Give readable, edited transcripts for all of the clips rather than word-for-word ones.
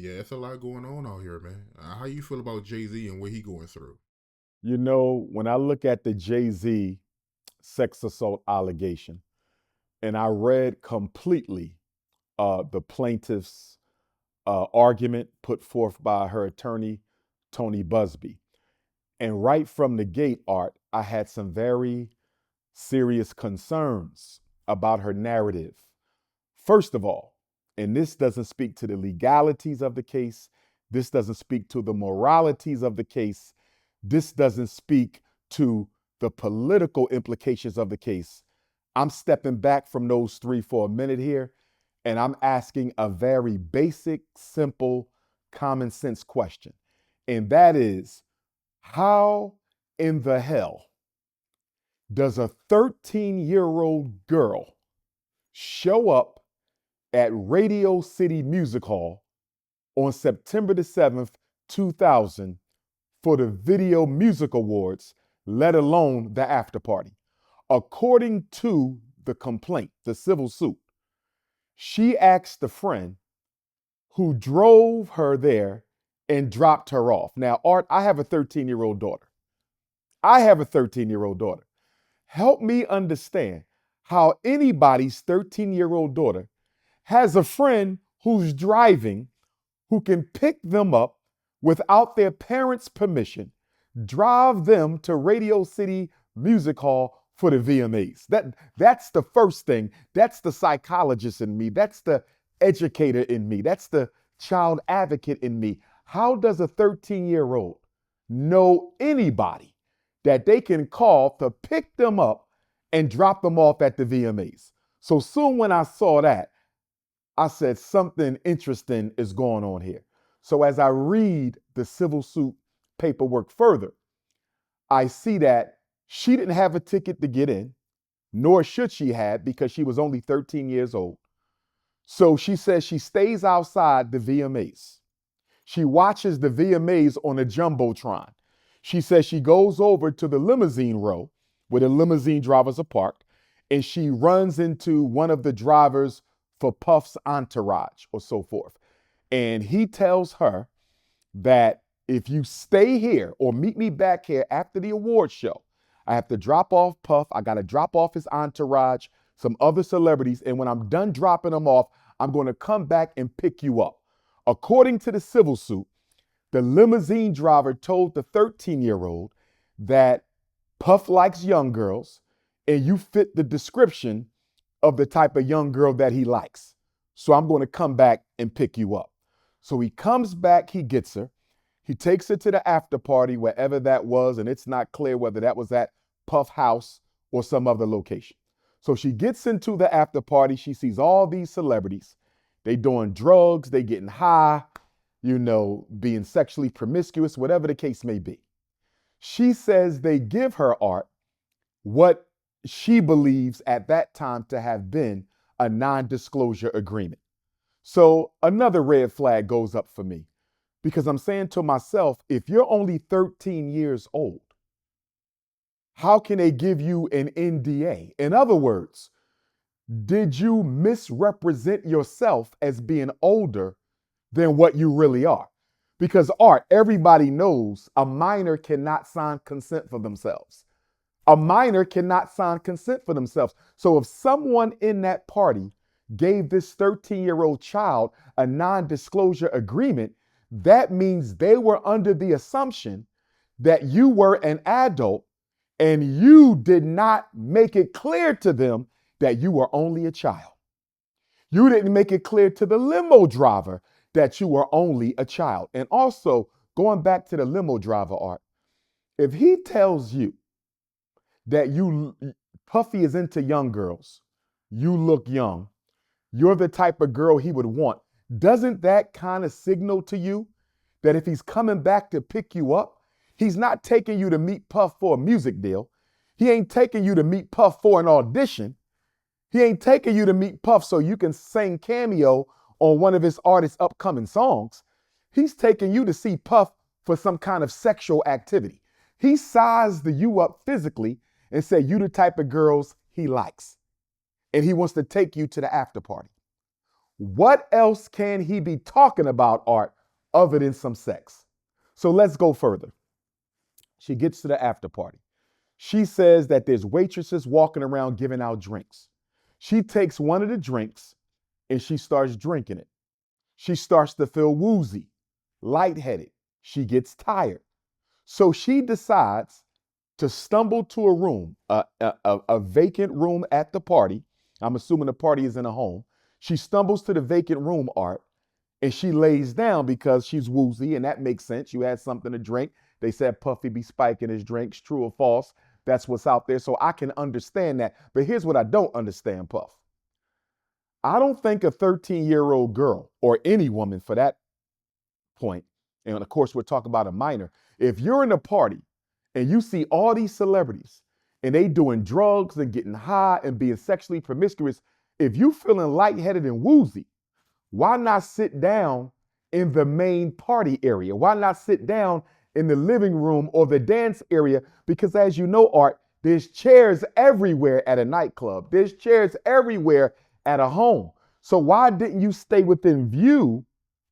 Yeah, it's a lot going on out here, man. How you feel about Jay-Z and what he going through? You know, when I look at the Jay-Z sex assault allegation, and I read completely the plaintiff's argument put forth by her attorney, Tony Busby. And right from the gate, Art, I had some very serious concerns about her narrative. First of all, and this doesn't speak to the legalities of the case, this doesn't speak to the moralities of the case, this doesn't speak to the political implications of the case. I'm stepping back from those three for a minute here, and I'm asking a very basic, simple, common sense question. And that is, how in the hell does a 13-year-old girl show up at Radio City Music Hall on September the 7th, 2000 for the Video Music Awards, let alone the after party? According to the complaint, the civil suit, she asked a friend who drove her there and dropped her off. Now, Art, I have a 13-year-old daughter. I have a 13-year-old daughter. Help me understand how anybody's 13-year-old daughter has a friend who's driving who can pick them up without their parents' permission, drive them to Radio City Music Hall for the VMAs. That's the first thing. That's the psychologist in me. That's the educator in me. That's the child advocate in me. How does a 13-year-old know anybody that they can call to pick them up and drop them off at the VMAs? So soon when I saw that, I said something interesting is going on here. So as I read the civil suit paperwork further, I see that she didn't have a ticket to get in, nor should she have because she was only 13 years old. So she says she stays outside the VMAs. She watches the VMAs on a jumbotron. She says she goes over to the limousine row where the limousine drivers are parked, and she runs into one of the drivers for Puff's entourage or so forth. And he tells her that if you stay here or meet me back here after the award show, I have to drop off Puff. I got to drop off his entourage, some other celebrities. And when I'm done dropping them off, I'm going to come back and pick you up. According to the civil suit, the limousine driver told the 13-year-old that Puff likes young girls and you fit the description of the type of young girl that he likes. So I'm going to come back and pick you up. So he comes back, he gets her. He takes her to the after party, wherever that was, and it's not clear whether that was at Puff House or some other location. So she gets into the after party. She sees all these celebrities. They doing drugs, they getting high, being sexually promiscuous, whatever the case may be. She says they give her, Art, what she believes at that time to have been a non-disclosure agreement. So another red flag goes up for me because I'm saying to myself, if you're only 13 years old, how can they give you an NDA? In other words, did you misrepresent yourself as being older than what you really are? Because, Art, everybody knows a minor cannot sign consent for themselves. A minor cannot sign consent for themselves. So if someone in that party gave this 13-year-old child a non-disclosure agreement, that means they were under the assumption that you were an adult and you did not make it clear to them that you were only a child. You didn't make it clear to the limo driver that you were only a child. And also, going back to the limo driver, Art, if he tells you that Puffy is into young girls, you look young, you're the type of girl he would want, doesn't that kind of signal to you that if he's coming back to pick you up, he's not taking you to meet Puff for a music deal. He ain't taking you to meet Puff for an audition. He ain't taking you to meet Puff so you can sing cameo on one of his artist's upcoming songs. He's taking you to see Puff for some kind of sexual activity. He sized you up physically and said you the type of girls he likes. And he wants to take you to the after party. What else can he be talking about, Art, other than some sex? So let's go further. She gets to the after party. She says that there's waitresses walking around giving out drinks. She takes one of the drinks and she starts drinking it. She starts to feel woozy, lightheaded. She gets tired. So she decides to stumble to a room, a vacant room at the party. I'm assuming the party is in a home. She stumbles to the vacant room, Art, and she lays down because she's woozy, and that makes sense. You had something to drink. They said Puffy be spiking his drinks, true or false. That's what's out there. So I can understand that. But here's what I don't understand, Puff. I don't think a 13-year-old girl, or any woman for that point, and of course we're talking about a minor, if you're in a party and you see all these celebrities and they doing drugs and getting high and being sexually promiscuous, if you feeling lightheaded and woozy, why not sit down in the main party area? Why not sit down in the living room or the dance area? Because as you know, Art, there's chairs everywhere at a nightclub. There's chairs everywhere at a home. So why didn't you stay within view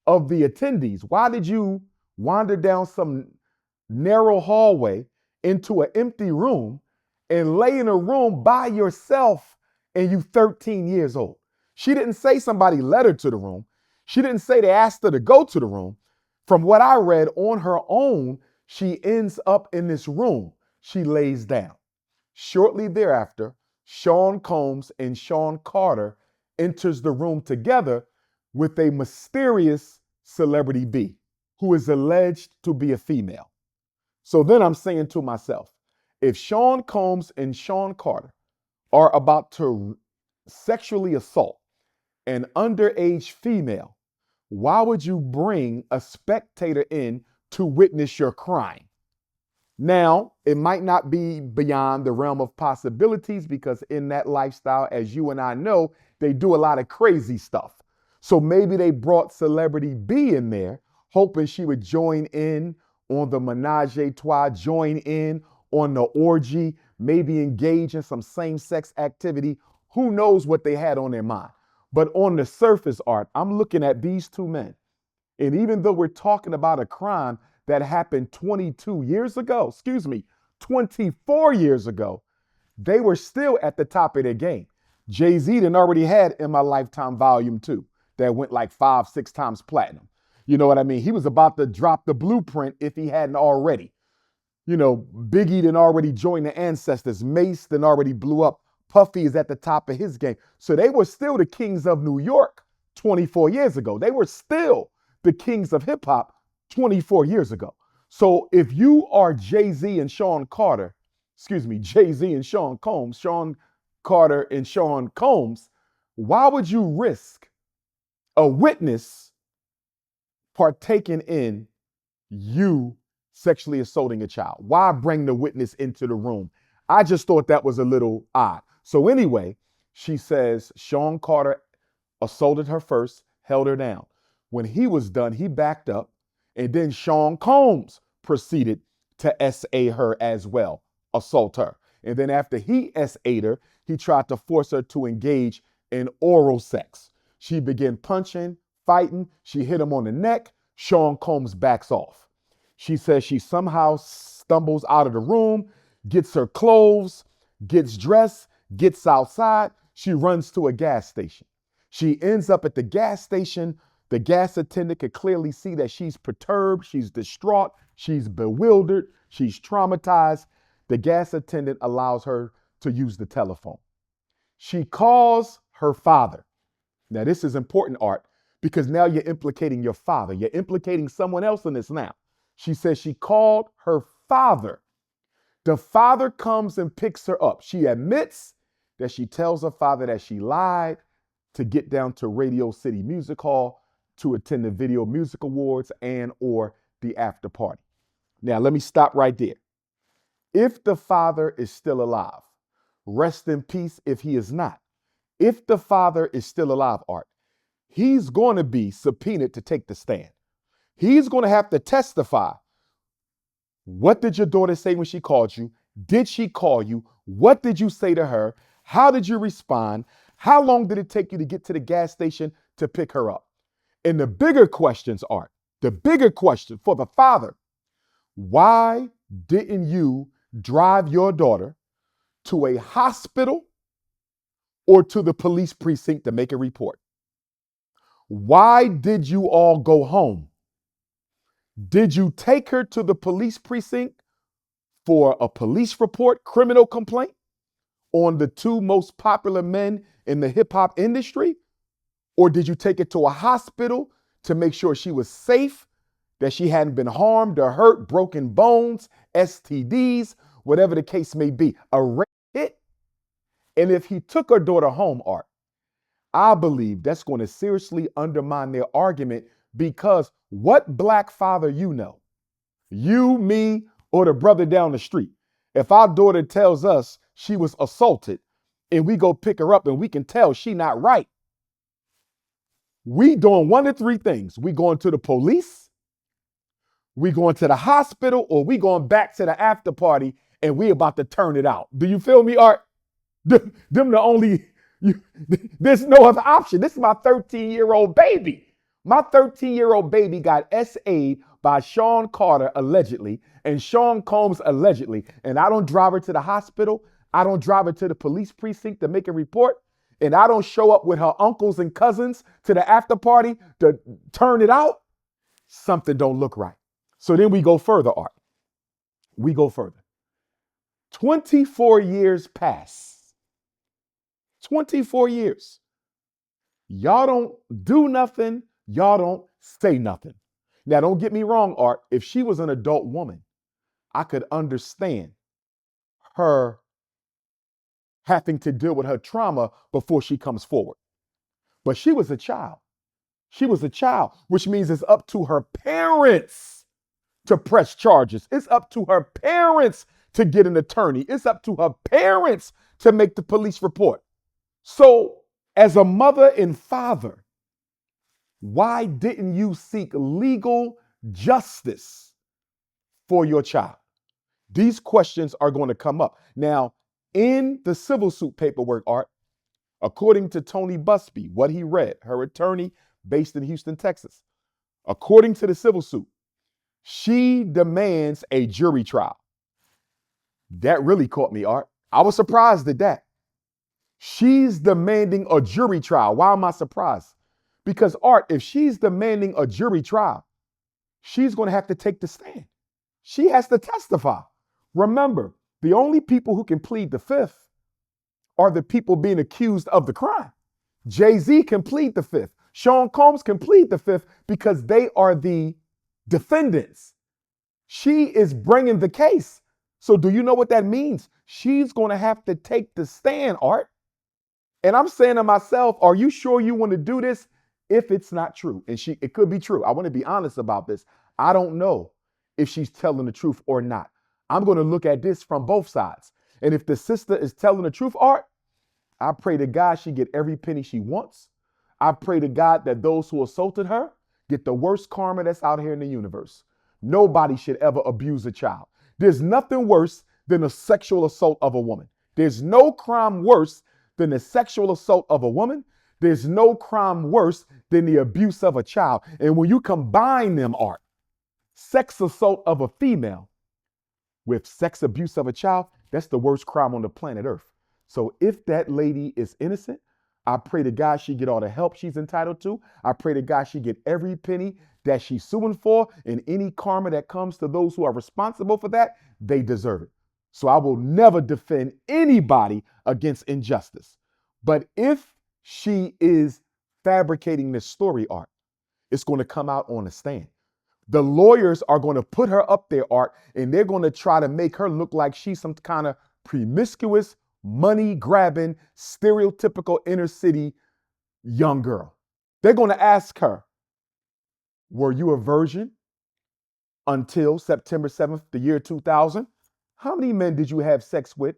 of the attendees? Why did you wander down some narrow hallway into an empty room and lay in a room by yourself and you 13 years old? She didn't say somebody led her to the room. She didn't say they asked her to go to the room. From what I read on her own, she ends up in this room. She lays down. Shortly thereafter, Sean Combs and Sean Carter enters the room together with a mysterious celebrity B who is alleged to be a female. So then I'm saying to myself, if Sean Combs and Sean Carter are about to sexually assault an underage female, why would you bring a spectator in to witness your crime? Now, it might not be beyond the realm of possibilities because in that lifestyle, as you and I know, they do a lot of crazy stuff. So maybe they brought celebrity B in there, hoping she would join in on the menage a trois, join in on the orgy, maybe engage in some same-sex activity. Who knows what they had on their mind? But on the surface, Art, I'm looking at these two men. And even though we're talking about a crime that happened 22 years ago, 24 years ago, they were still at the top of their game. Jay-Z done already had In My Lifetime Volume 2 that went like 5-6 times platinum. You know what I mean? He was about to drop the blueprint if he hadn't already. You know, Biggie done already joined the ancestors. Mace done already blew up. Puffy is at the top of his game. So they were still the kings of New York 24 years ago. They were still the kings of hip hop 24 years ago. So if you are Jay-Z and Sean Carter, Jay-Z and Sean Combs, Sean Carter and Sean Combs, why would you risk a witness partaking in you sexually assaulting a child? Why bring the witness into the room? I just thought that was a little odd. So anyway, she says Sean Carter assaulted her first, held her down. When he was done, he backed up, and then Sean Combs proceeded to SA her as well, assault her. And then after he SA'd her, he tried to force her to engage in oral sex. She began punching, fighting. She hit him on the neck. Sean Combs backs off. She says she somehow stumbles out of the room, gets her clothes, gets dressed, gets outside. She runs to a gas station. She ends up at the gas station. The gas attendant could clearly see that she's perturbed, she's distraught, she's bewildered, she's traumatized. The gas attendant allows her to use the telephone. She calls her father. Now, this is important, Art, because now you're implicating your father. You're implicating someone else in this now. She says she called her father. The father comes and picks her up. She admits that she tells her father that she lied to get down to Radio City Music Hall to attend the Video Music Awards and or the after party. Now, let me stop right there. If the father is still alive, rest in peace if he is not. If the father is still alive, Art, he's going to be subpoenaed to take the stand. He's going to have to testify. What did your daughter say when she called you? Did she call you? What did you say to her? How did you respond? How long did it take you to get to the gas station to pick her up. And the bigger questions are, the bigger question for the father, why didn't you drive your daughter to a hospital or to the police precinct to make a report? Why did you all go home? Did you take her to the police precinct for a police report, criminal complaint on the two most popular men in the hip hop industry? Or did you take her to a hospital to make sure she was safe, that she hadn't been harmed or hurt, broken bones, STDs, whatever the case may be, a rape hit? And if he took her daughter home, Art, I believe that's going to seriously undermine their argument, because what black father you know, you, me, or the brother down the street, if our daughter tells us she was assaulted and we go pick her up and we can tell she not right, we doing one of three things. We going to the police, we going to the hospital, or we going back to the after party and we about to turn it out. Do you feel me, Art? Them the only, there's no other option. This is my 13-year-old baby. My 13-year-old baby got SA'd by Sean Carter, allegedly, and Sean Combs, allegedly. And I don't drive her to the hospital. I don't drive her to the police precinct to make a report. And I don't show up with her uncles and cousins to the after party to turn it out. Something don't look right. So then we go further, Art. We go further. 24 years pass. 24 years. Y'all don't do nothing. Y'all don't say nothing. Now, don't get me wrong, Art. If she was an adult woman, I could understand her having to deal with her trauma before she comes forward. But she was a child. She was a child, which means it's up to her parents to press charges. It's up to her parents to get an attorney. It's up to her parents to make the police report. So, as a mother and father, why didn't you seek legal justice for your child? These questions are going to come up. Now, in the civil suit paperwork, Art, according to Tony Busby, what he read, her attorney based in Houston, Texas, according to the civil suit, she demands a jury trial. That really caught me, Art. I was surprised at that. She's demanding a jury trial. Why am I surprised? Because, Art, if she's demanding a jury trial, she's going to have to take the stand. She has to testify. Remember, the only people who can plead the fifth are the people being accused of the crime. Jay-Z can plead the fifth. Sean Combs can plead the fifth because they are the defendants. She is bringing the case. So do you know what that means? She's going to have to take the stand, Art. And I'm saying to myself, are you sure you want to do this if it's not true? And it could be true. I want to be honest about this. I don't know if she's telling the truth or not. I'm going to look at this from both sides. And if the sister is telling the truth, Art, I pray to God she get every penny she wants. I pray to God that those who assaulted her get the worst karma that's out here in the universe. Nobody should ever abuse a child. There's nothing worse than a sexual assault of a woman. There's no crime worse than the sexual assault of a woman. There's no crime worse than the abuse of a child. And when you combine them, Art, sex assault of a female with sex abuse of a child, that's the worst crime on the planet Earth. So if that lady is innocent, I pray to God she get all the help she's entitled to. I pray to God she get every penny that she's suing for, and any karma that comes to those who are responsible for that, they deserve it. So I will never defend anybody against injustice. But if she is fabricating this story, Art, it's going to come out on the stand. The lawyers are going to put her up there, Art, and they're going to try to make her look like she's some kind of promiscuous, money-grabbing, stereotypical inner-city young girl. They're going to ask her, were you a virgin until September 7th, the year 2000? How many men did you have sex with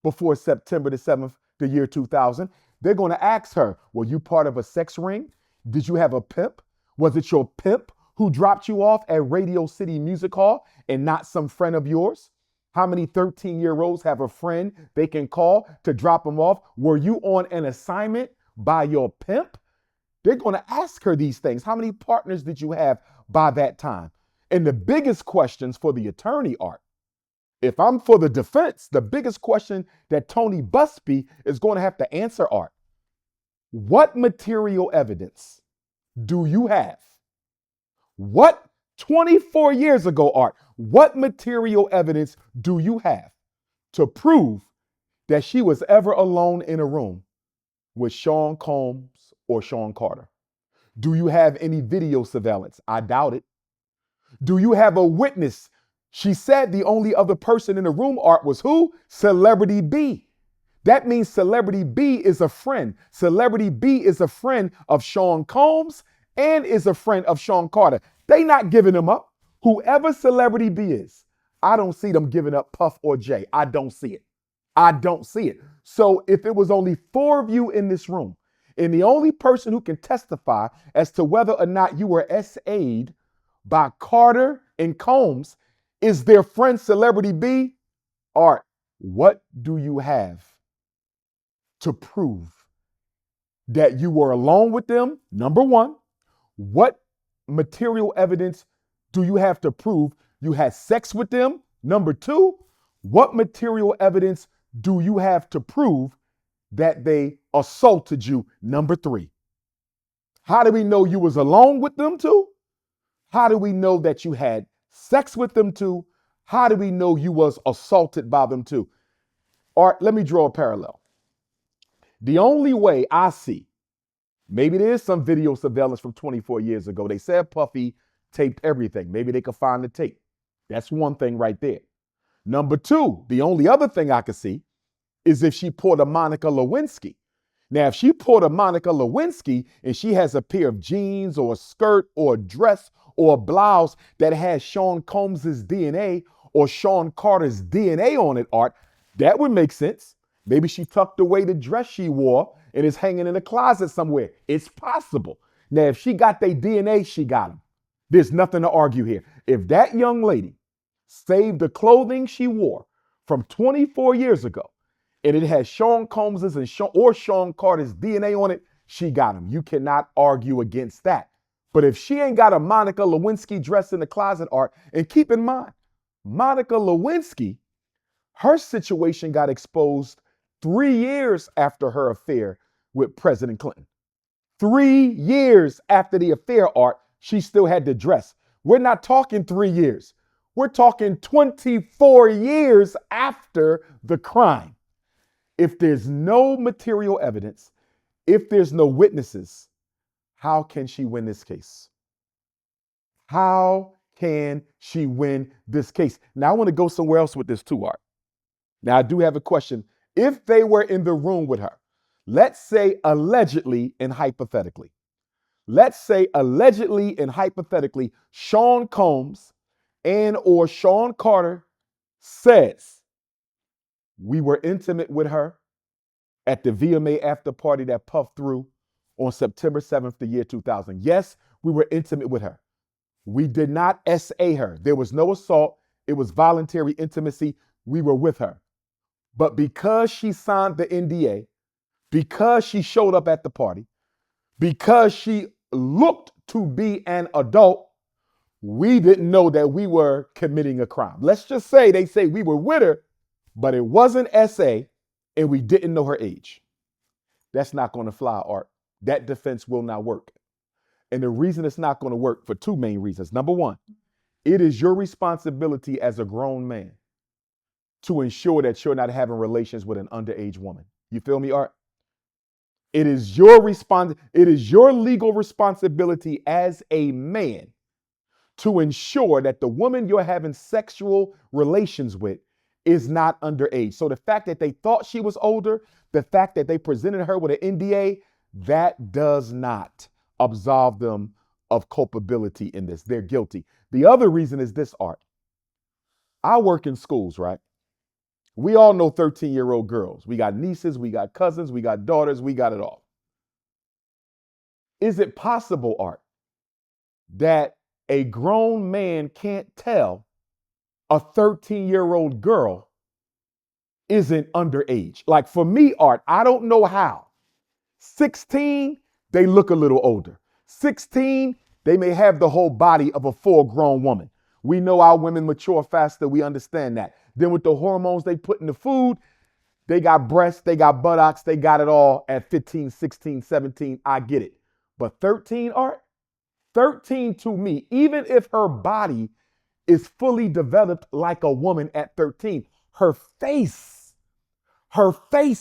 before September the 7th, the year 2000? They're going to ask her, were you part of a sex ring? Did you have a pimp? Was it your pimp who dropped you off at Radio City Music Hall and not some friend of yours? How many 13-year-olds have a friend they can call to drop them off? Were you on an assignment by your pimp? They're going to ask her these things. How many partners did you have by that time? And the biggest questions for the attorney are, if I'm for the defense, the biggest question that Tony Busby is going to have to answer are, what material evidence do you have? What 24 years ago, Art, what material evidence do you have to prove that she was ever alone in a room with Sean Combs or Sean Carter? Do you have any video surveillance? I doubt it. Do you have a witness? She said the only other person in the room, Art, was who? Celebrity B. That means Celebrity B is a friend. Celebrity B is a friend of Sean Combs and is a friend of Sean Carter. They not giving them up. Whoever Celebrity B is, I don't see them giving up Puff or Jay. I don't see it. I don't see it. So if it was only 4 of you in this room, and the only person who can testify as to whether or not you were SA'd by Carter and Combs is their friend Celebrity B, Art, what do you have to prove that you were alone with them? Number one, what material evidence do you have to prove you had sex with them? Number two, what material evidence do you have to prove that they assaulted you? Number three, how do we know you was alone with them too? How do we know that you had sex with them too? How do we know you was assaulted by them too? Art, let me draw a parallel. The only way I see, maybe there is some video surveillance from 24 years ago. They said Puffy taped everything. Maybe they could find the tape. That's one thing right there. Number two, the only other thing I could see is if she pulled a Monica Lewinsky. Now, if she pulled a Monica Lewinsky and she has a pair of jeans or a skirt or a dress or a blouse that has Sean Combs's DNA or Sean Carter's DNA on it, Art, that would make sense. Maybe she tucked away the dress she wore and is hanging in a closet somewhere. It's possible. Now, if she got their DNA, she got them. There's nothing to argue here. If that young lady saved the clothing she wore from 24 years ago, and it has Sean Combs's and Sean Carter's DNA on it, she got him. You cannot argue against that. But if she ain't got a Monica Lewinsky dress in the closet, Art, and keep in mind, Monica Lewinsky, her situation got exposed 3 years after her affair with President Clinton. 3 years after the affair, Art, she still had the dress. We're not talking 3 years. We're talking 24 years after the crime. If there's no material evidence, if there's no witnesses, how can she win this case? How can she win this case? Now, I want to go somewhere else with this too, Art. Now, I do have a question. If they were in the room with her, let's say allegedly and hypothetically, Sean Combs and or Sean Carter says, we were intimate with her at the VMA after party that Puff threw on September 7th, the year 2000. Yes, we were intimate with her. We did not SA her. There was no assault. It was voluntary intimacy. We were with her. But because she signed the NDA, because she showed up at the party, because she looked to be an adult, we didn't know that we were committing a crime. Let's just say they say we were with her, but it wasn't SA and we didn't know her age. That's not going to fly, Art. That defense will not work. And the reason it's not going to work for 2 main reasons. Number one, it is your responsibility as a grown man to ensure that you're not having relations with an underage woman. You feel me, Art? It is your legal responsibility as a man to ensure that the woman you're having sexual relations with is not underage. So the fact that they thought she was older, the fact that they presented her with an NDA, that does not absolve them of culpability in this. They're guilty. The other reason is this, Art. I work in schools, right? We all know 13-year-old girls. We got nieces, we got cousins, we got daughters, we got it all. Is it possible, Art, that a grown man can't tell a 13-year-old girl isn't underage? Like for me, Art, I don't know how 16 they look a little older. 16, they may have the whole body of a full-grown woman. We know our women mature faster. We understand that. Then with the hormones they put in the food, they got breasts, they got buttocks, they got it all at 15, 16, 17. I get it. But 13, Art? 13 to me, even if her body is fully developed like a woman at 13, her face,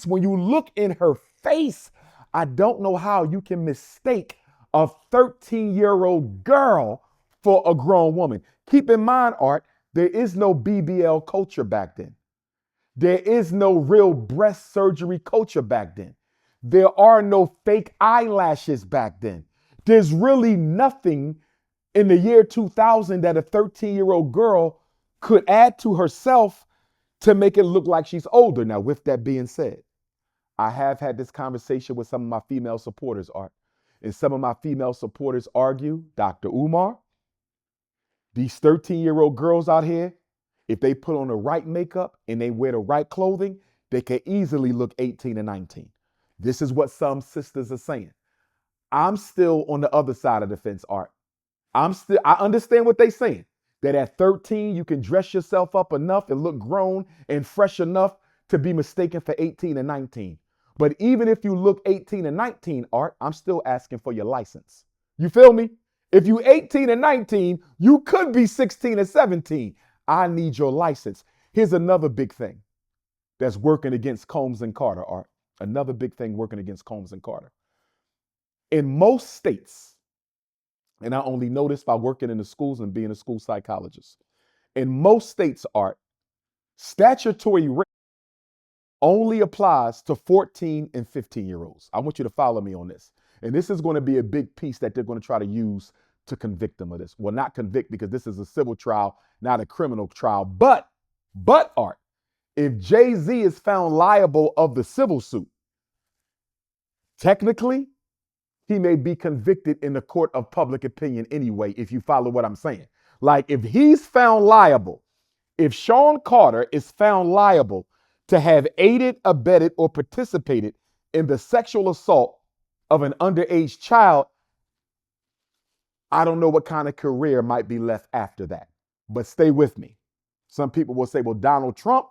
when you look in her face, I don't know how you can mistake a 13-year-old girl for a grown woman. Keep in mind, Art, there is no BBL culture back then. There is no real breast surgery culture back then. There are no fake eyelashes back then. There's really nothing in the year 2000 that a 13-year-old girl could add to herself to make it look like she's older. Now, with that being said, I have had this conversation with some of my female supporters, Art. And some of my female supporters argue, Dr. Umar, these 13-year-old girls out here, if they put on the right makeup and they wear the right clothing, they can easily look 18 and 19. This is what some sisters are saying. I'm still on the other side of the fence, Art. I understand what they're saying. That at 13, you can dress yourself up enough and look grown and fresh enough to be mistaken for 18 and 19. But even if you look 18 and 19, Art, I'm still asking for your license. You feel me? If you 18 and 19, you could be 16 and 17. I need your license. Here's another big thing that's working against Combs and Carter, Art. Another big thing working against Combs and Carter. In most states, and I only know this by working in the schools and being a school psychologist, in most states, Art, statutory rape only applies to 14 and 15-year-olds. I want you to follow me on this. And this is going to be a big piece that they're going to try to use to convict them of this. Well, not convict, because this is a civil trial, not a criminal trial. But Art, if Jay-Z is found liable of the civil suit, technically, he may be convicted in the court of public opinion anyway, if you follow what I'm saying. Like, if he's found liable, if Sean Carter is found liable to have aided, abetted, or participated in the sexual assault of an underage child, I don't know what kind of career might be left after that. But stay with me. Some people will say, well, Donald Trump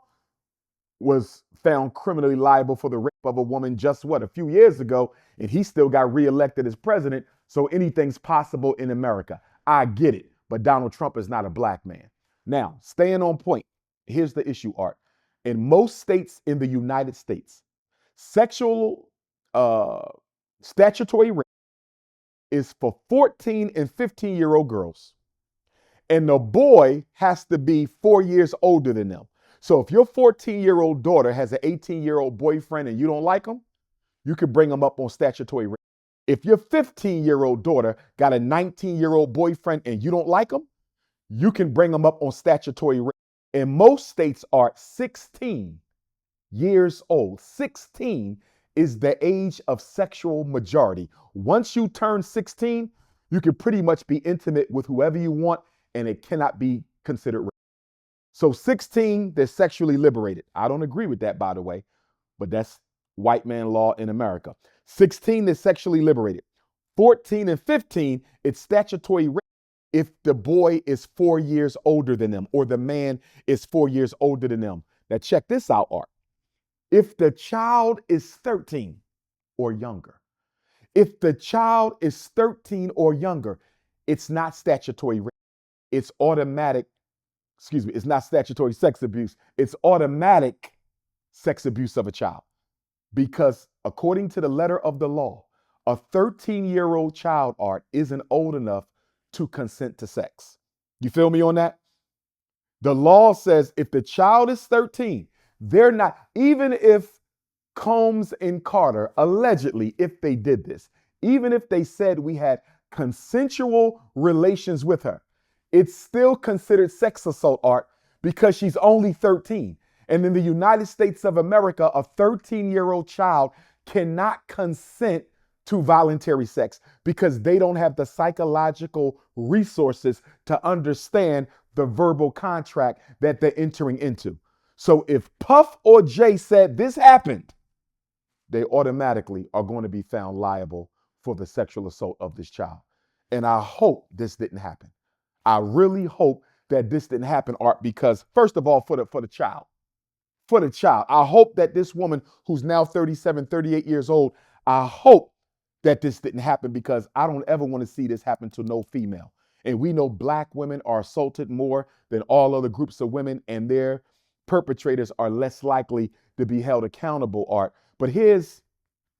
was found criminally liable for the rape of a woman just a few years ago, and he still got reelected as president, so anything's possible in America. I get it, but Donald Trump is not a black man. Now, staying on point, here's the issue, Art. In most states in the United States, sexual statutory rape is for 14 and 15-year-old girls, and the boy has to be 4 years older than them. So if your 14-year-old daughter has an 18-year-old boyfriend and you don't like him, you can bring him up on statutory rape. If your 15-year-old daughter got a 19-year-old boyfriend and you don't like him, you can bring him up on statutory rape. In most states are 16 years old. 16 is the age of sexual majority. Once you turn 16, you can pretty much be intimate with whoever you want, and it cannot be considered rape. So 16, they're sexually liberated. I don't agree with that, by the way, but that's white man law in America. 16 is sexually liberated. 14 and 15, it's statutory rape if the boy is 4 years older than them or the man is 4 years older than them. Now check this out, Art. If the child is 13 or younger, if the child is 13 or younger, it's not statutory rape. It's automatic. It's not statutory sex abuse. It's automatic sex abuse of a child. Because according to the letter of the law, a 13-year-old child, Art, isn't old enough to consent to sex. You feel me on that? The law says if the child is 13, they're not, even if Combs and Carter, allegedly, if they did this, even if they said we had consensual relations with her, it's still considered sex assault, Art, because she's only 13. And in the United States of America, a 13-year-old child cannot consent to voluntary sex because they don't have the psychological resources to understand the verbal contract that they're entering into. So if Puff or Jay said this happened, they automatically are going to be found liable for the sexual assault of this child. And I hope this didn't happen. I really hope that this didn't happen, Art, because first of all, for the child, I hope that this woman who's now 37, 38 years old, I hope that this didn't happen, because I don't ever want to see this happen to no female. And we know Black women are assaulted more than all other groups of women, and their perpetrators are less likely to be held accountable, Art. But here's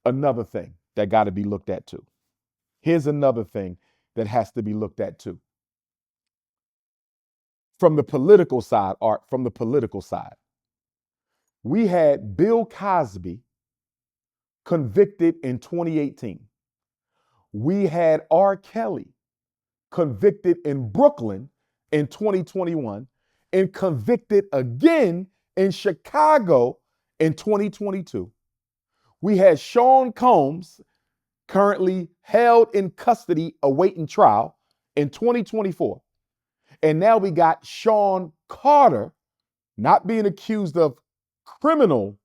another thing that got to be looked at too. Here's another thing that has to be looked at too. From the political side, Art, from the political side, we had Bill Cosby convicted in 2018. We had R. Kelly convicted in Brooklyn in 2021 and convicted again in Chicago in 2022. We had Sean Combs currently held in custody awaiting trial in 2024. And now we got Sean Carter not being accused of criminal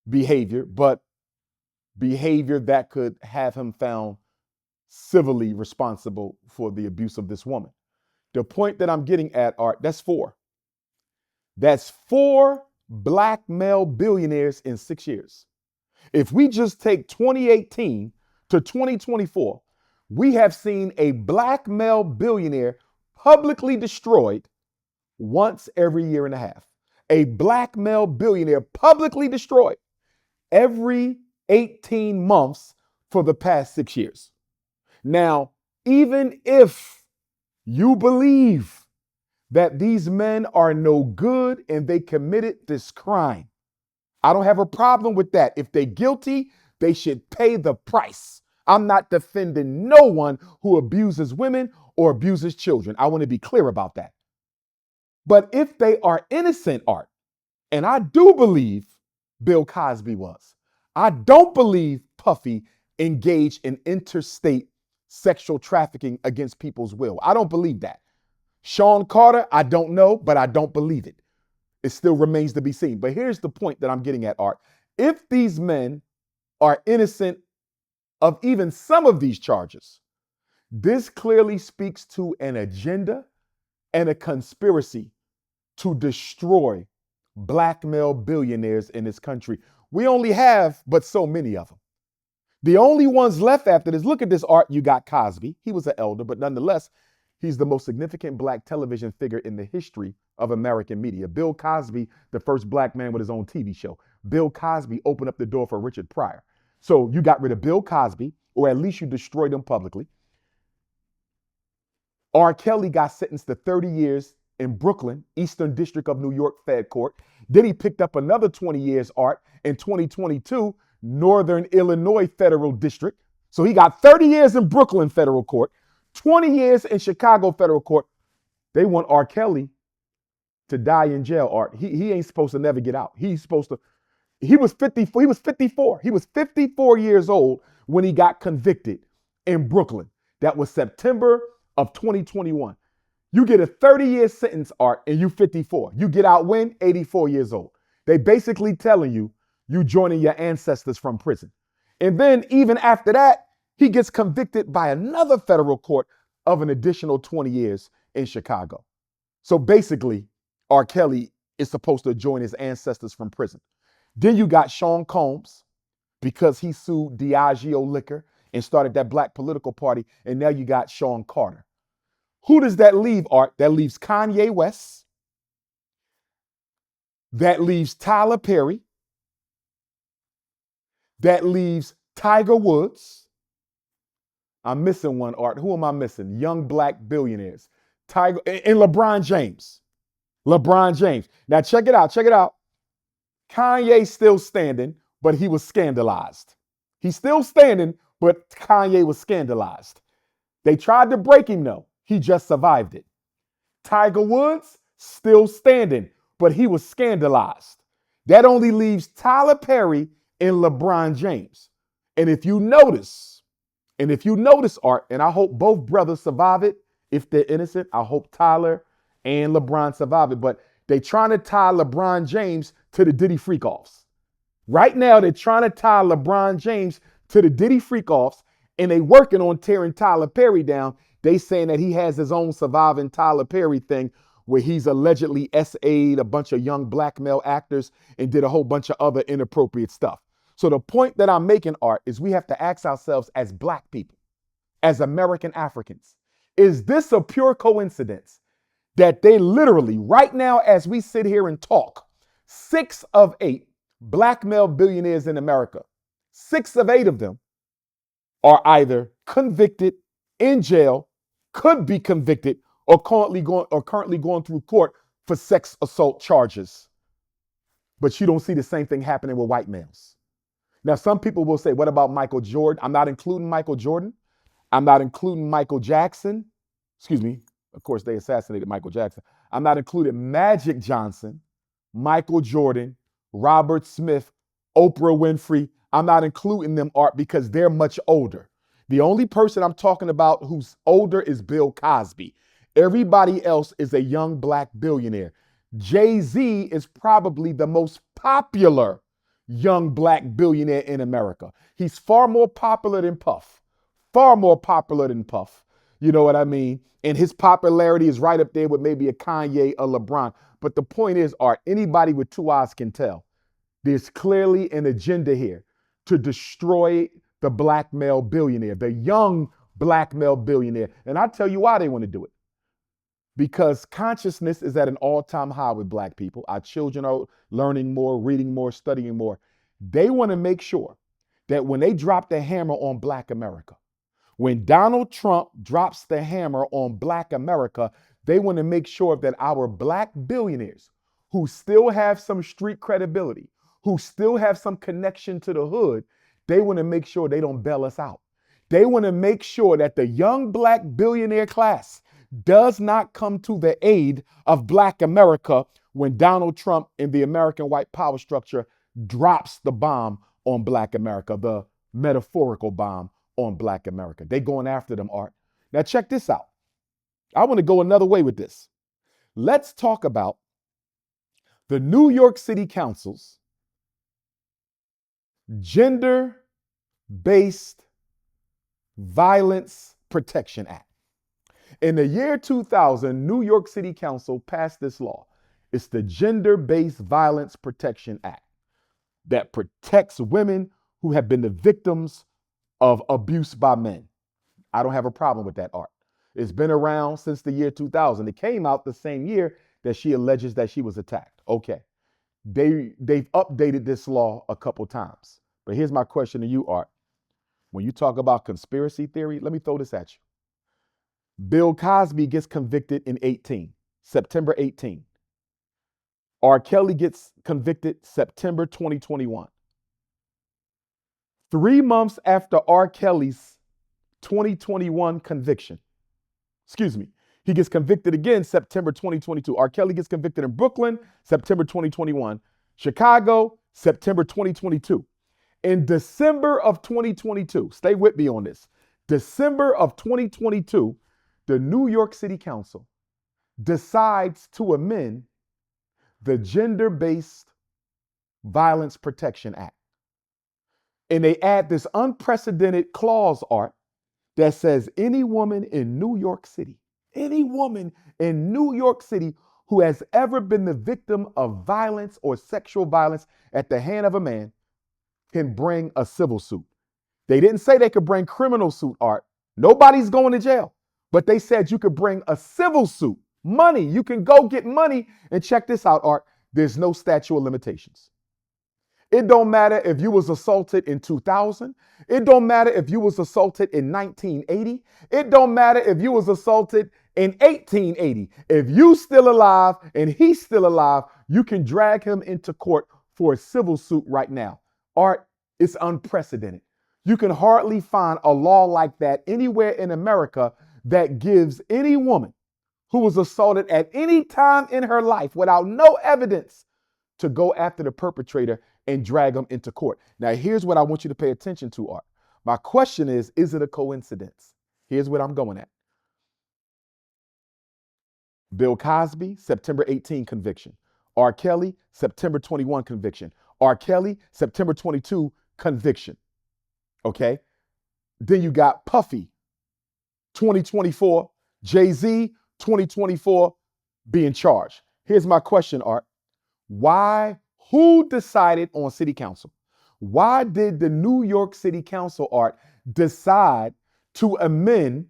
behavior, but behavior that could have him found civilly responsible for the abuse of this woman. The point that I'm getting at, Art, that's four. That's four Black male billionaires in 6 years. If we just take 2018 to 2024, we have seen a Black male billionaire publicly destroyed once every year and a half. A Black male billionaire publicly destroyed every 18 months for the past 6 years. Now, even if you believe that these men are no good and they committed this crime, I don't have a problem with that. If they're guilty, they should pay the price. I'm not defending no one who abuses women or abuses children. I want to be clear about that. But if they are innocent, Art, and I do believe Bill Cosby was, I don't believe Puffy engaged in interstate sexual trafficking against people's will. I don't believe that. Sean Carter, I don't know, but I don't believe it. It still remains to be seen. But here's the point that I'm getting at, Art. If these men are innocent of even some of these charges, this clearly speaks to an agenda and a conspiracy to destroy Black male billionaires in this country. We only have but so many of them. The only ones left after this, look at this, Art. You got Cosby. He was an elder, but nonetheless, he's the most significant Black television figure in the history of American media. Bill Cosby, the first Black man with his own TV show. Bill Cosby opened up the door for Richard Pryor. So you got rid of Bill Cosby, or at least you destroyed him publicly. R. Kelly got sentenced to 30 years in Brooklyn, Eastern District of New York Fed Court. Then he picked up another 20 years, Art, in 2022, Northern Illinois Federal District. So he got 30 years in Brooklyn Federal Court, 20 years in Chicago Federal Court. They want R. Kelly to die in jail, Art. He ain't supposed to never get out. He was 54. He was 54. He was 54 years old when he got convicted in Brooklyn. That was September of 2021. You get a 30-year sentence, Art, and you 54. You get out when? 84 years old. They basically telling you joining your ancestors from prison. And then even after that, he gets convicted by another federal court of an additional 20 years in Chicago. So basically, R. Kelly is supposed to join his ancestors from prison. Then you got Sean Combs, because he sued Diageo Liquor and started that Black political party. And now you got Sean Carter. Who does that leave, Art? That leaves Kanye West. That leaves Tyler Perry. That leaves Tiger Woods. I'm missing one, Art. Who am I missing? Young Black billionaires. Tiger and LeBron James. LeBron James. Now check it out. Kanye's still standing, but he was scandalized. He's still standing, but Kanye was scandalized. They tried to break him, though. He just survived it. Tiger Woods, still standing, but he was scandalized. That only leaves Tyler Perry and LeBron James. And if you notice, Art, and I hope both brothers survive it, if they're innocent, I hope Tyler and LeBron survive it, but they trying to tie LeBron James to the Diddy freak-offs. Right now, they're trying to tie LeBron James to the Diddy freak-offs, And they working on tearing Tyler Perry down. They saying that he has his own surviving Tyler Perry thing where he's allegedly SA'd a bunch of young black male actors and did a whole bunch of other inappropriate stuff. So the point that I'm making, Art, is we have to ask ourselves as black people, as American Africans, is this a pure coincidence that they literally, right now as we sit here and talk, 6 of 8 black male billionaires in America, 6 of 8 of them are either convicted, in jail, could be convicted, or currently going through court for sex assault charges. But you don't see the same thing happening with white males. Now, some people will say, what about Michael Jordan? I'm not including Michael Jordan. I'm not including Michael Jackson. Excuse me. Of course, they assassinated Michael Jackson. I'm not including Magic Johnson, Michael Jordan, Robert Smith, Oprah Winfrey. I'm not including them, Art, because they're much older. The only person I'm talking about who's older is Bill Cosby. Everybody else is a young black billionaire. Jay-Z is probably the most popular young black billionaire in America. He's far more popular than Puff. Far more popular than Puff. You know what I mean? And his popularity is right up there with maybe a Kanye or LeBron. But the point is, Art, anybody with 2 eyes can tell. There's clearly an agenda here to destroy the black male billionaire, the young black male billionaire. And I'll tell you why they want to do it. Because consciousness is at an all-time high with black people. Our children are learning more, reading more, studying more. They want to make sure that when they drop the hammer on black America, when Donald Trump drops the hammer on black America, they want to make sure that our black billionaires who still have some street credibility, who still have some connection to the hood, they want to make sure they don't bail us out. They want to make sure that the young black billionaire class does not come to the aid of black America when Donald Trump and the American white power structure drops the bomb on black America, the metaphorical bomb on black America. They going after them, Art. Now check this out. I want to go another way with this. Let's talk about the New York City Council's Gender-Based Violence Protection Act. In the year 2000, New York City Council passed this law. It's the Gender-Based Violence Protection Act that protects women who have been the victims of abuse by men. I don't have a problem with that, Art. It's been around since the year 2000. It came out the same year that she alleges that she was attacked. Okay. They've updated this law a couple times. But here's my question to you, Art. When you talk about conspiracy theory, let me throw this at you. Bill Cosby gets convicted in September 18. R. Kelly gets convicted September 2021. 3 months after R. Kelly's 2021 conviction, he gets convicted again September 2022. R. Kelly gets convicted in Brooklyn, September 2021. Chicago, September 2022. In December of 2022, stay with me on this. December of 2022, the New York City Council decides to amend the Gender-Based Violence Protection Act. And they add this unprecedented clause, Art, that says any woman in New York City who has ever been the victim of violence or sexual violence at the hand of a man can bring a civil suit. They didn't say they could bring criminal suit, Art. Nobody's going to jail. But they said you could bring a civil suit. Money. You can go get money. And check this out, Art. There's no statute of limitations. It don't matter if you was assaulted in 2000. It don't matter if you was assaulted in 1980. It don't matter if you was assaulted in 1880. If you still alive and he's still alive, you can drag him into court for a civil suit right now. Art, it's unprecedented. You can hardly find a law like that anywhere in America that gives any woman who was assaulted at any time in her life without no evidence to go after the perpetrator and drag them into court. Now, here's what I want you to pay attention to, Art. My question is it a coincidence? Here's what I'm going at. Bill Cosby, September 18 conviction. R. Kelly, September 21 conviction. R. Kelly, September 22 conviction. Okay? Then you got Puffy, 2024, Jay-Z, 2024, being charged. Here's my question, Art. Who decided on city council? Why did the New York City Council, Art, decide to amend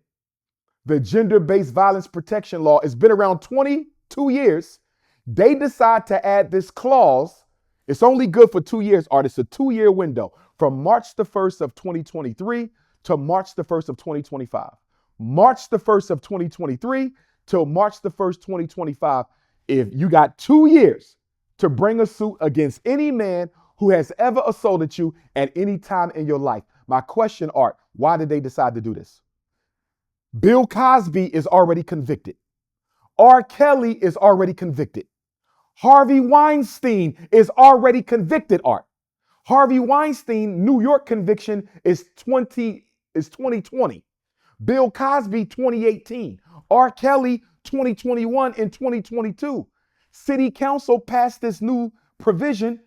the gender-based violence protection law? It's been around 22 years. They decide to add this clause. It's only good for 2 years, Art. It's a 2-year window from March the 1st of 2023 to March the 1st of 2025. March the 1st of 2023 till March the 1st, 2025. If you got 2 years to bring a suit against any man who has ever assaulted you at any time in your life. My question, Art, why did they decide to do this? Bill Cosby is already convicted. R. Kelly is already convicted. Harvey Weinstein is already convicted, Art. Harvey Weinstein, New York conviction is 2020. Bill Cosby, 2018. R. Kelly, 2021 and 2022. City Council passed this new provision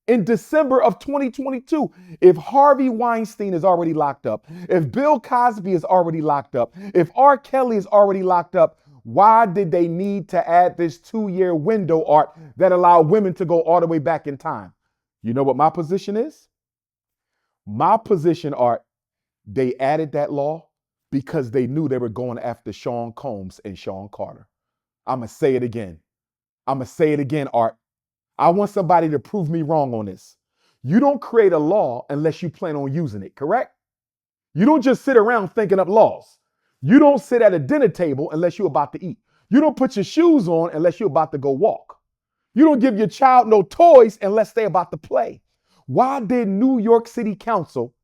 in December of 2022. If Harvey Weinstein is already locked up, if Bill Cosby is already locked up, if R. Kelly is already locked up, why did they need to add this 2-year window, Art, that allowed women to go all the way back in time? You know what my position is? My position, Art, they added that law because they knew they were going after Sean Combs and Sean Carter. I'm going to say it again. Art. I want somebody to prove me wrong on this. You don't create a law unless you plan on using it, correct? You don't just sit around thinking up laws. You don't sit at a dinner table unless you're about to eat. You don't put your shoes on unless you're about to go walk. You don't give your child no toys unless they're about to play. Why did New York City Council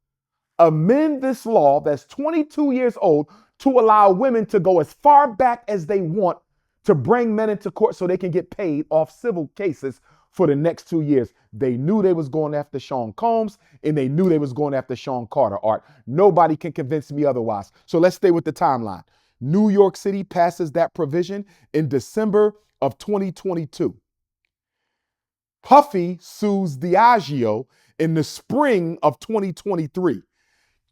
amend this law that's 22 years old to allow women to go as far back as they want to bring men into court so they can get paid off civil cases for the next 2 years? They knew they was going after Sean Combs and they knew they was going after Sean Carter, Art. Nobody can convince me otherwise. So let's stay with the timeline. New York City passes that provision in December of 2022. Puffy sues Diageo in the spring of 2023.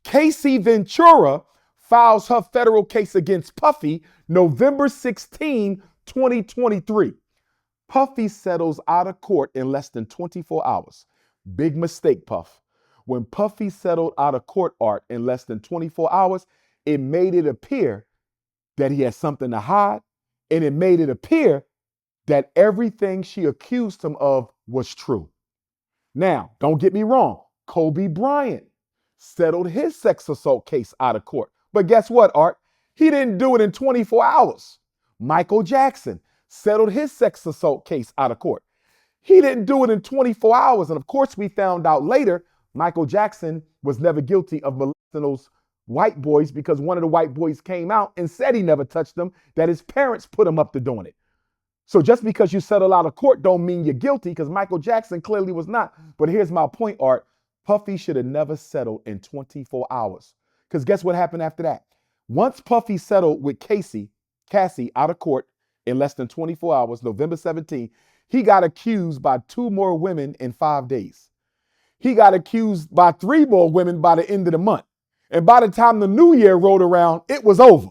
Casey Ventura files her federal case against Puffy November 16, 2023. Puffy settles out of court in less than 24 hours. Big mistake, Puff. When Puffy settled out of court, Art, in less than 24 hours, it made it appear that he had something to hide, and it made it appear that everything she accused him of was true. Now, don't get me wrong. Kobe Bryant settled his sex assault case out of court. But guess what, Art? He didn't do it in 24 hours. Michael Jackson settled his sex assault case out of court. He didn't do it in 24 hours. And of course, we found out later Michael Jackson was never guilty of molesting those white boys because one of the white boys came out and said he never touched them, that his parents put him up to doing it. So just because you settle out of court don't mean you're guilty, because Michael Jackson clearly was not. But here's my point, Art. Puffy should have never settled in 24 hours. Because guess what happened after that? Once Puffy settled with Cassie out of court in less than 24 hours, November 17th, he got accused by 2 more women in 5 days. He got accused by 3 more women by the end of the month. And by the time the new year rolled around, it was over.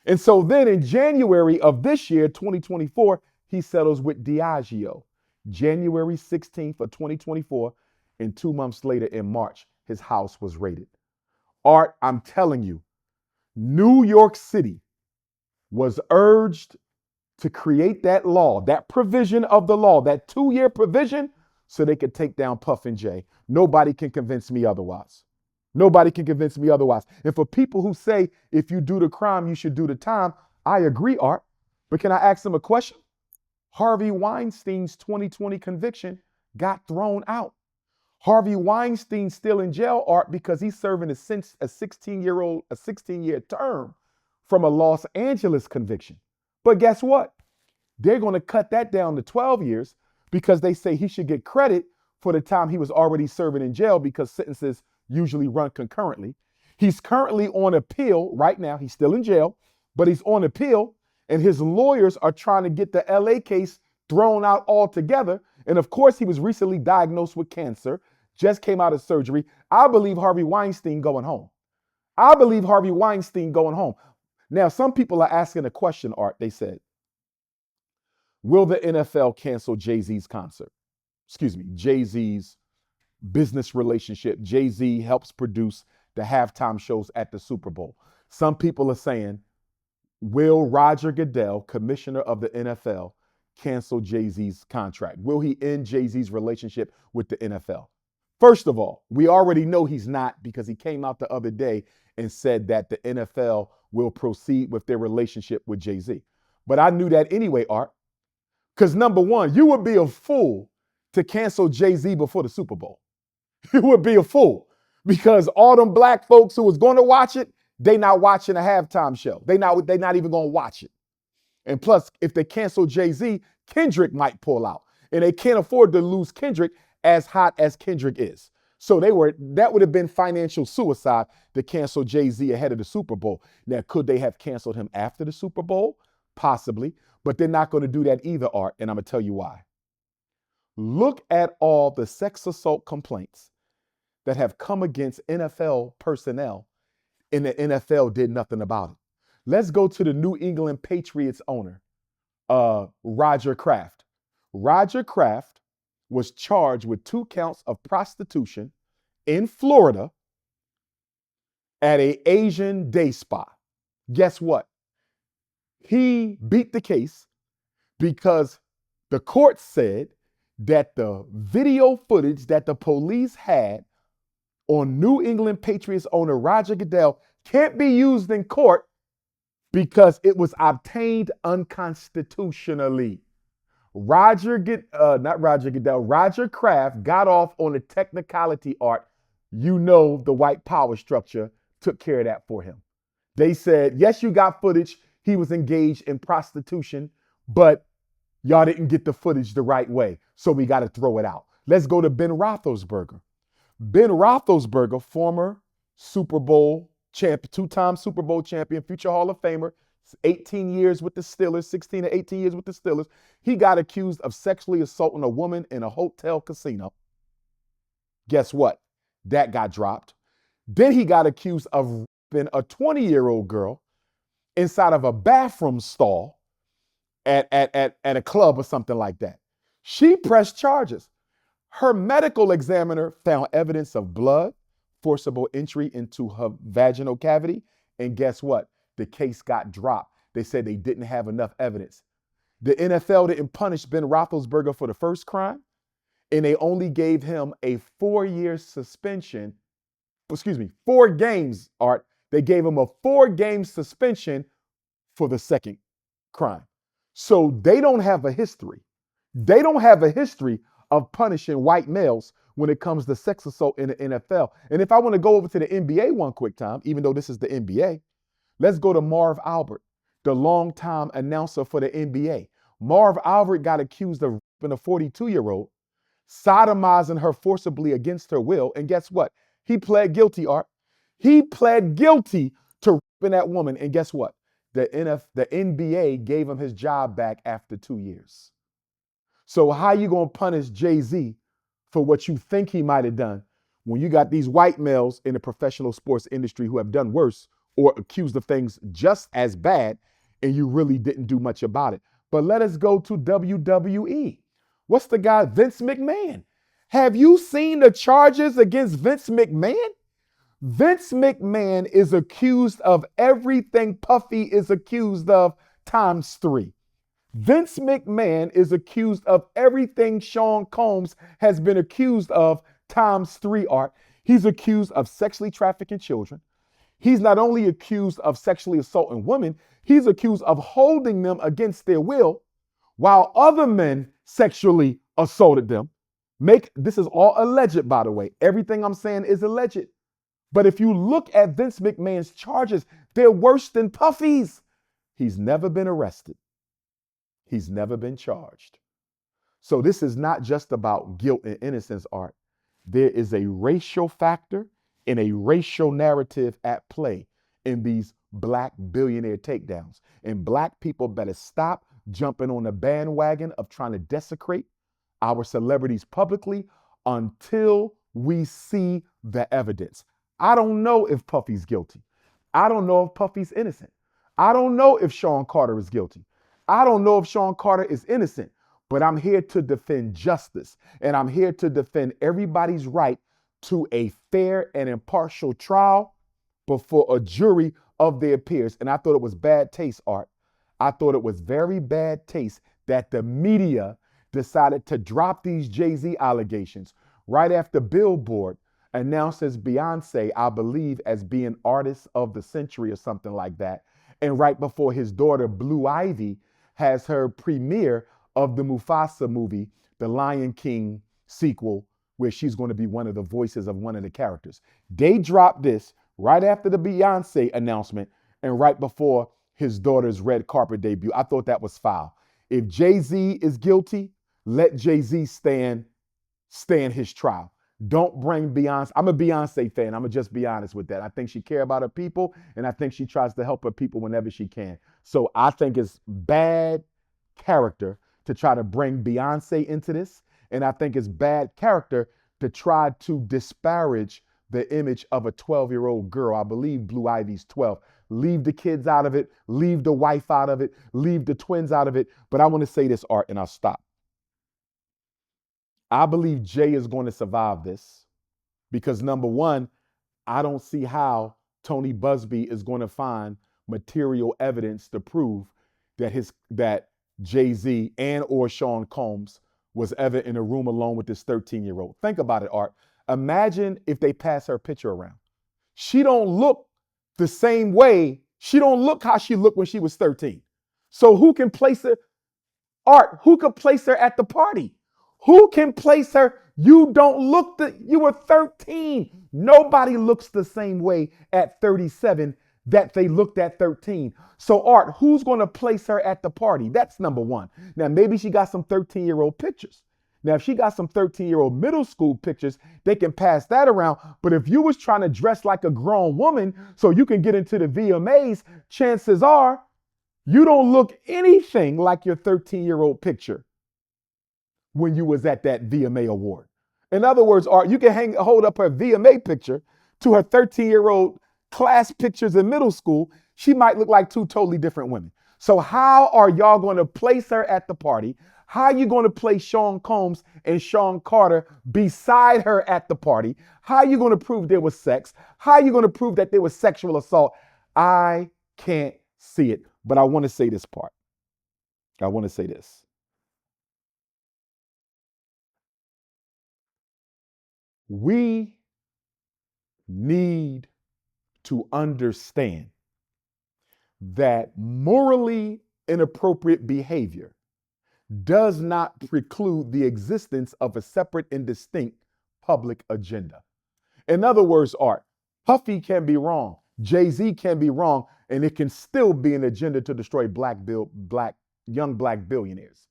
And so then in January of this year, 2024, he settles with Diageo. January 16th of 2024, and 2 months later in March, his house was raided. Art, I'm telling you, New York City was urged to create that law, that provision of the law, that 2-year provision, so they could take down Puff and Jay. Nobody can convince me otherwise. Nobody can convince me otherwise. And for people who say, if you do the crime, you should do the time, I agree, Art. But can I ask them a question? Harvey Weinstein's 2020 conviction got thrown out. Harvey Weinstein's still in jail, Art, because he's serving a 16-year term from a Los Angeles conviction. But guess what? They're going to cut that down to 12 years because they say he should get credit for the time he was already serving in jail, because sentences usually run concurrently. He's currently on appeal right now. He's still in jail, but he's on appeal, and his lawyers are trying to get the LA case thrown out altogether. And of course, he was recently diagnosed with cancer, just came out of surgery. I believe Harvey Weinstein going home. I believe Harvey Weinstein going home. Now, some people are asking a question, Art. They said, will the NFL cancel Jay-Z's concert? Excuse me, Jay-Z's business relationship. Jay-Z helps produce the halftime shows at the Super Bowl. Some people are saying, will Roger Goodell, commissioner of the NFL, cancel Jay-Z's contract? Will he end Jay-Z's relationship with the NFL? First of all, we already know he's not, because he came out the other day and said that the NFL will proceed with their relationship with Jay-Z. But I knew that anyway, Art, because number one, you would be a fool to cancel Jay-Z before the Super Bowl. You would be a fool, because all them black folks who was going to watch it, they not watching a halftime show. They not even going to watch it. And plus, if they cancel Jay-Z, Kendrick might pull out. And they can't afford to lose Kendrick, as hot as Kendrick is. So that would have been financial suicide to cancel Jay-Z ahead of the Super Bowl. Now, could they have canceled him after the Super Bowl? Possibly. But they're not going to do that either, Art. And I'm going to tell you why. Look at all the sex assault complaints that have come against NFL personnel, and the NFL did nothing about it. Let's go to the New England Patriots owner, Roger Kraft. Roger Kraft was charged with 2 counts of prostitution in Florida at an Asian day spa. Guess what? He beat the case because the court said that the video footage that the police had on New England Patriots owner Roger Goodell can't be used in court because it was obtained unconstitutionally. Roger Kraft got off on the technicality, Art. You know, the white power structure took care of that for him. They said, yes, you got footage. He was engaged in prostitution, but y'all didn't get the footage the right way, so we got to throw it out. Let's go to Ben Roethlisberger. Ben Roethlisberger, former Super Bowl champion, 2-time Super Bowl champion, future Hall of Famer, 18 years with the Steelers, 16 to 18 years with the Steelers. He got accused of sexually assaulting a woman in a hotel casino. Guess what? That got dropped. Then he got accused of raping a 20-year-old girl inside of a bathroom stall at a club or something like that. She pressed charges. Her medical examiner found evidence of blood, forcible entry into her vaginal cavity, and guess what? The case got dropped. They said they didn't have enough evidence. The NFL didn't punish Ben Roethlisberger for the first crime, and they only gave him a 4-year suspension. 4 games, Art. They gave him a 4-game suspension for the second crime. So they don't have a history. They don't have a history of punishing white males when it comes to sex assault in the NFL. And if I want to go over to the NBA one quick time, even though this is the NBA, let's go to Marv Albert, the longtime announcer for the NBA. Marv Albert got accused of raping a 42-year-old, sodomizing her forcibly against her will. And guess what? He pled guilty, Art. He pled guilty to raping that woman. And guess what? The NBA gave him his job back after 2 years. So how you going to punish Jay-Z for what you think he might have done when you got these white males in the professional sports industry who have done worse or accused of things just as bad, and you really didn't do much about it? But let us go to WWE. What's the guy, Vince McMahon? Have you seen the charges against Vince McMahon? Vince McMahon is accused of everything Puffy is accused of times 3. Vince McMahon is accused of everything Sean Combs has been accused of times 3, Art. He's accused of sexually trafficking children. He's not only accused of sexually assaulting women, he's accused of holding them against their will while other men sexually assaulted them. This is all alleged, by the way. Everything I'm saying is alleged. But if you look at Vince McMahon's charges, they're worse than Puffy's. He's never been arrested. He's never been charged. So this is not just about guilt and innocence, Art. There is a racial factor and a racial narrative at play in these black billionaire takedowns. And black people better stop jumping on the bandwagon of trying to desecrate our celebrities publicly until we see the evidence. I don't know if Puffy's guilty. I don't know if Puffy's innocent. I don't know if Sean Carter is guilty. I don't know if Sean Carter is innocent, but I'm here to defend justice. And I'm here to defend everybody's right to a fair and impartial trial before a jury of their peers. And I thought it was bad taste, Art. I thought it was very bad taste that the media decided to drop these Jay-Z allegations right after Billboard announces Beyonce, I believe, as being artist of the century or something like that. And right before his daughter, Blue Ivy, has her premiere of the Mufasa movie, the Lion King sequel, where she's going to be one of the voices of one of the characters. They dropped this right after the Beyonce announcement and right before his daughter's red carpet debut. I thought that was foul. If Jay-Z is guilty, let Jay-Z stand his trial. Don't bring Beyonce. I'm a Beyonce fan. I'm going to just be honest with that. I think she cares about her people, and I think she tries to help her people whenever she can. So I think it's bad character to try to bring Beyonce into this, and I think it's bad character to try to disparage the image of a 12-year-old girl. I believe Blue Ivy's 12. Leave the kids out of it. Leave the wife out of it. Leave the twins out of it. But I want to say this, Art, and I'll stop. I believe Jay is going to survive this because, number one, I don't see how Tony Busby is going to find material evidence to prove that Jay-Z and or Sean Combs was ever in a room alone with this 13-year-old. Think about it, Art. Imagine if they pass her picture around. She don't look the same way. She don't look how she looked when she was 13. So who can place her? Art, who could place her at the party? Who can place her? You you were 13. Nobody looks the same way at 37 that they looked at 13. So Art, who's going to place her at the party? That's number one. Now, maybe she got some 13-year-old pictures. Now, if she got some 13-year-old middle school pictures, they can pass that around. But if you was trying to dress like a grown woman so you can get into the VMAs, chances are you don't look anything like your 13-year-old picture when you was at that VMA award. In other words, Art, you can hold up her VMA picture to her 13-year-old class pictures in middle school. She might look like two totally different women. So how are y'all going to place her at the party? How are you going to place Sean Combs and Sean Carter beside her at the party? How are you going to prove there was sex? How are you going to prove that there was sexual assault? I can't see it. But I want to say this part. I want to say this. We need to understand that morally inappropriate behavior does not preclude the existence of a separate and distinct public agenda. In other words, Art, Puffy can be wrong, Jay-Z can be wrong, and it can still be an agenda to destroy young black billionaires.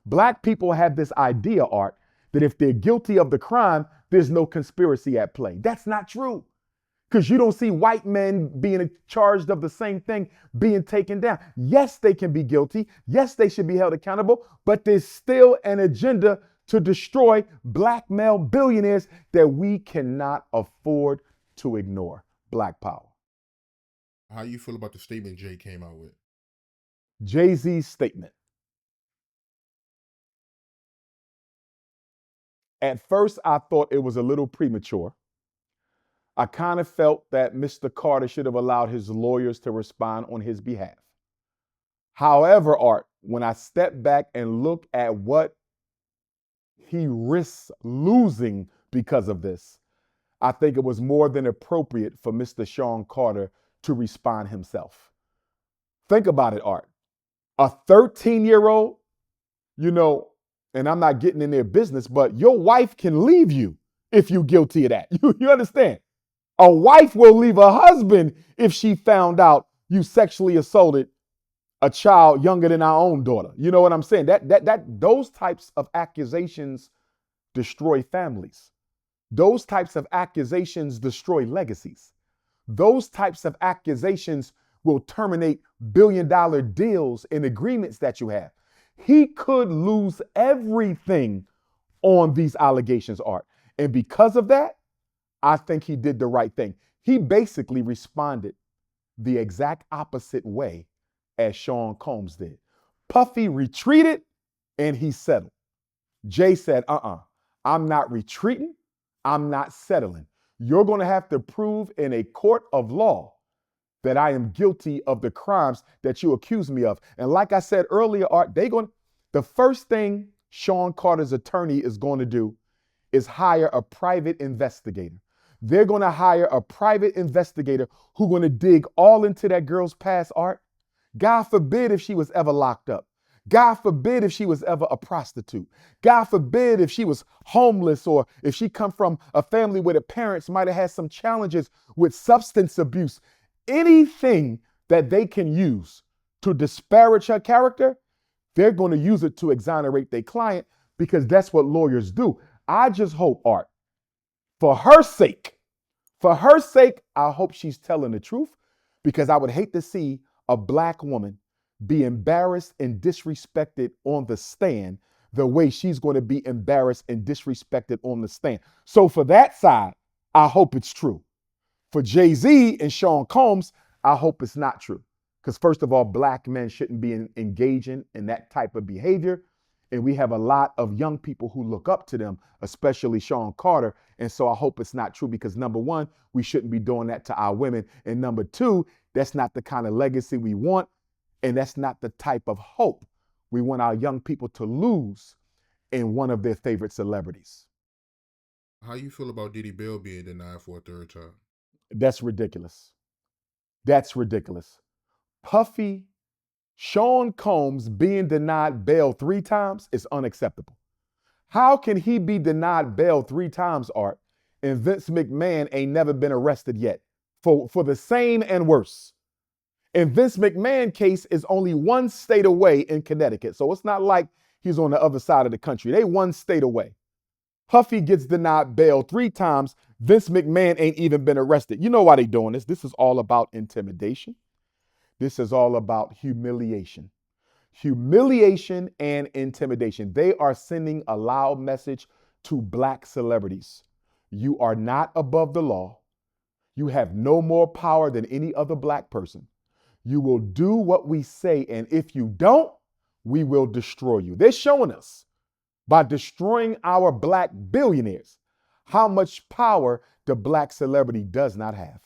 Black people have this idea, Art, that if they're guilty of the crime, there's no conspiracy at play. That's not true. Because you don't see white men being charged of the same thing being taken down. Yes, they can be guilty. Yes, they should be held accountable, but there's still an agenda to destroy black male billionaires that we cannot afford to ignore. Black power. How you feel about the statement Jay came out with? Jay-Z's statement. At first, I thought it was a little premature. I kind of felt that Mr. Carter should have allowed his lawyers to respond on his behalf. However, Art, when I step back and look at what he risks losing because of this, I think it was more than appropriate for Mr. Sean Carter to respond himself. Think about it, Art. A 13-year-old, and I'm not getting in their business, but your wife can leave you if you're guilty of that. You understand? A wife will leave a husband if she found out you sexually assaulted a child younger than our own daughter. You know what I'm saying? Those types of accusations destroy families. Those types of accusations destroy legacies. Those types of accusations will terminate billion-dollar deals and agreements that you have. He could lose everything on these allegations, Art. And because of that, I think he did the right thing. He basically responded the exact opposite way as Sean Combs did. Puffy retreated and he settled. Jay said, I'm not retreating. I'm not settling. You're going to have to prove in a court of law that I am guilty of the crimes that you accuse me of. And like I said earlier, Art, the first thing Sean Carter's attorney is going to do is hire a private investigator. They're going to hire a private investigator who's going to dig all into that girl's past, Art. God forbid if she was ever locked up. God forbid if she was ever a prostitute. God forbid if she was homeless, or if she come from a family where the parents might have had some challenges with substance abuse. Anything that they can use to disparage her character, they're going to use it to exonerate their client, because that's what lawyers do. I just hope, Art, for her sake, I hope she's telling the truth, because I would hate to see a Black woman be embarrassed and disrespected on the stand the way she's going to be embarrassed and disrespected on the stand. So for that side, I hope it's true. For Jay-Z and Sean Combs, I hope it's not true. Because first of all, Black men shouldn't be engaging in that type of behavior. And we have a lot of young people who look up to them, especially Sean Carter. And so I hope it's not true, because number one, we shouldn't be doing that to our women. And number two, that's not the kind of legacy we want. And that's not the type of hope we want our young people to lose in one of their favorite celebrities. How you feel about Diddy bail being denied for a third time? That's ridiculous. That's ridiculous. Puffy, Sean Combs being denied bail 3 times is unacceptable. How can he be denied bail 3 times, Art, and Vince McMahon ain't never been arrested yet for the same and worse? And Vince McMahon case is only 1 state away in Connecticut. So it's not like he's on the other side of the country. They 1 state away. Puffy gets denied bail 3 times. Vince McMahon ain't even been arrested. You know why they doing this? This is all about intimidation. This is all about humiliation. Humiliation and intimidation. They are sending a loud message to Black celebrities. You are not above the law. You have no more power than any other Black person. You will do what we say, and if you don't, we will destroy you. They're showing us by destroying our Black billionaires how much power the Black celebrity does not have.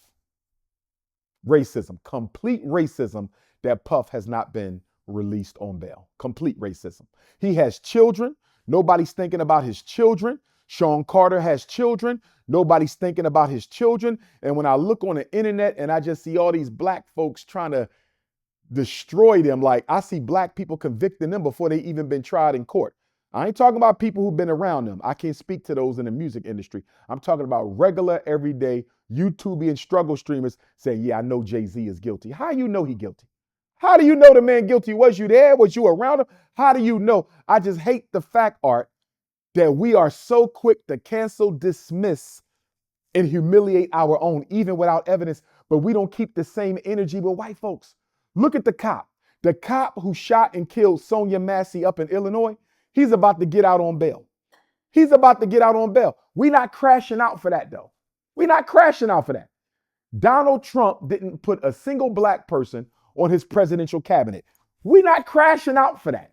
Racism, complete racism, that Puff has not been released on bail. Complete racism. He has children. Nobody's thinking about his children. Sean Carter has children. Nobody's thinking about his children. And when I look on the internet and I just see all these Black folks trying to destroy them, like I see Black people convicting them before they even been tried in court. I ain't talking about people who've been around them. I can't speak to those in the music industry. I'm talking about regular, everyday YouTube and struggle streamers saying, yeah, I know Jay-Z is guilty. How you know he guilty? How do you know the man guilty? Was you there? Was you around him? How do you know? I just hate the fact, Art, that we are so quick to cancel, dismiss, and humiliate our own, even without evidence, but we don't keep the same energy with white folks. Look at the cop. The cop who shot and killed Sonia Massey up in Illinois, he's about to get out on bail. He's about to get out on bail. We're not crashing out for that, though. We're not crashing out for that. Donald Trump didn't put a single Black person on his presidential cabinet. We're not crashing out for that.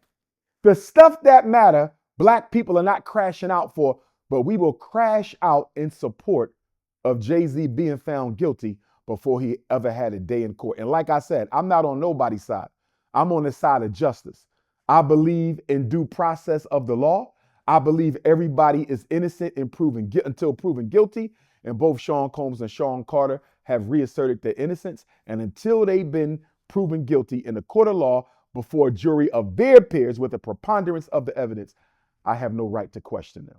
The stuff that matter, Black people are not crashing out for, but we will crash out in support of Jay-Z being found guilty before he ever had a day in court. And like I said, I'm not on nobody's side. I'm on the side of justice. I believe in due process of the law. I believe everybody is innocent until proven guilty. And both Sean Combs and Sean Carter have reasserted their innocence. And until they've been proven guilty in a court of law before a jury of their peers with a preponderance of the evidence, I have no right to question them.